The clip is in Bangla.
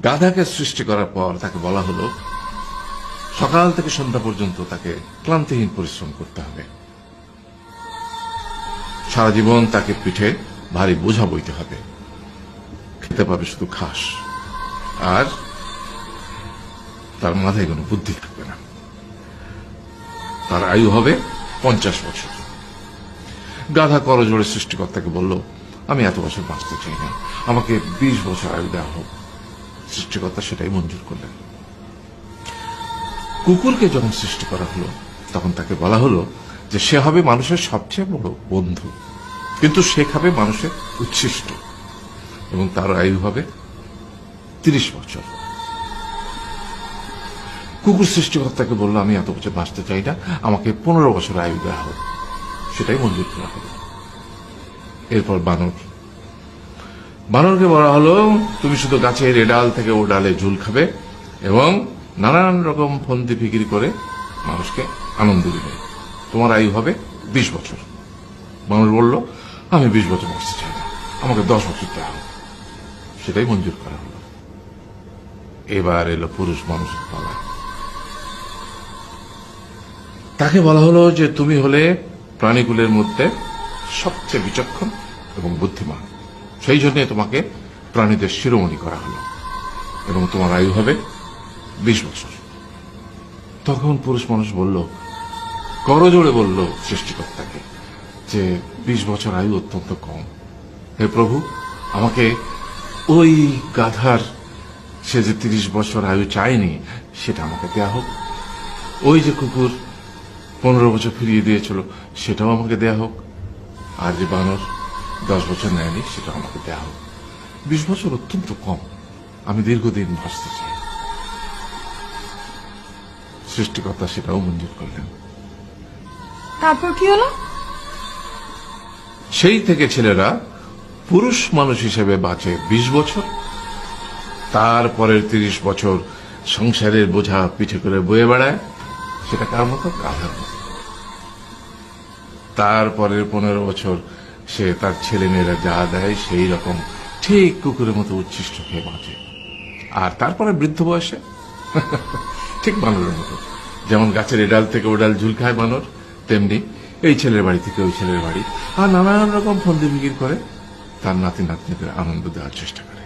গাধাকে সৃষ্টি করার পর তাকে বলা হলো সকাল থেকে সন্ধ্যা পর্যন্ত তাকে ক্লান্তিহীন পরিশ্রম করতে হবে, সারা জীবন তাকে পিঠে ভারী বোঝা বইতে হবে, খেতে পাবে শুধু ঘাস, আর তার মাথায় কোনো বুদ্ধি থাকবে না। তার আয়ু হবে 50 বছর। গাধা করজোড়ে সৃষ্টিকর্তাকে বলল, আমি এত বছর বাঁচতে চাই না, আমাকে 20 বছর আয়ু দেওয়া হোক। সৃষ্টিকর্তা সেটাই মঞ্জুর করলেন। কুকুরকে যখন সৃষ্টি করা হলো তখন তাকে বলা হলো যে সে হবে মানুষের সবচেয়ে বড় বন্ধু, কিন্তু সে খাবে মানুষের উচ্ছিষ্ট, এবং তার আয়ু হবে 30 বছর। কুকুর সৃষ্টিকর্তাকে বলল, আমি এত বছর বাঁচতে চাই না, আমাকে 15 বছর আয়ু দেওয়া হোক। সেটাই মঞ্জুর করা হলো। এরপর বানরকে বলা হলো, তুমি শুধু গাছের এ ডাল থেকে ও ডালে ঝুল খাবে এবং নানান রকম ফন্দি ফিকির করে মানুষকে আনন্দ দিবে, তোমার আয়ু হবে 20 বছর। বানর বলল, আমি 20 বছর বাঁচতে চাই না, আমাকে 10 বছর দেওয়া হোক। সেটাই মঞ্জুর করা হলো। এবার এলো পুরুষ মানুষের পালা। তাকে বলা হলো যে তুমি হলে প্রাণীকুলের মধ্যে সবচেয়ে বিচক্ষণ এবং বুদ্ধিমান, সেই জন্য তোমাকে প্রাণীদের শিরোমণি করা হলো এবং তোমার আয়ু হবে 20 বছর। তখন পুরুষ মানুষ বলল, করজোড়ে বলল সৃষ্টিকর্তাকে যে 20 বছর আয়ু অত্যন্ত কম, হে প্রভু, আমাকে ওই গাধার সে যে 30 বছর আয়ু চায়নি সেটা আমাকে দেয়া হোক, ওই যে কুকুর 15 বছর ফিরিয়ে দিয়েছিল সেটাও আমাকে দেয়া হোক, আর যে বানর 10 বছর নেয়নি সেটা আমাকে দেয়া হোক। 20 বছর অত্যন্ত কম, আমি দীর্ঘদিন বাঁচতে চাই। সৃষ্টিকর্তা সেটাও মঞ্জুর করলেন। তারপর কি হলো? সেই থেকে ছেলেরা পুরুষ মানুষ হিসেবে বাঁচে 20 বছর, তারপরের 30 বছর সংসারের বোঝা পিঠে করে বয়ে বেড়ায়, সেটা কার মতো? গাধার মতো। তারপরের 15 বছর সে তার ছেলে মেয়েরা যা দেয় সেই রকম ঠিক কুকুরের মতো উচ্ছিষ্ট খেয়ে বাঁচে। আর তারপরে বৃদ্ধ বয়সে ঠিক বানরের মতো, যেমন গাছের এডাল থেকে ওডাল ঝুল খায় বানর, তেমনি এই ছেলের বাড়ি থেকে ওই ছেলের বাড়ি, আর নানান রকম ফন্দি ফিকির করে তার নাতি নাতনিদের আনন্দ দেওয়ার চেষ্টা করে।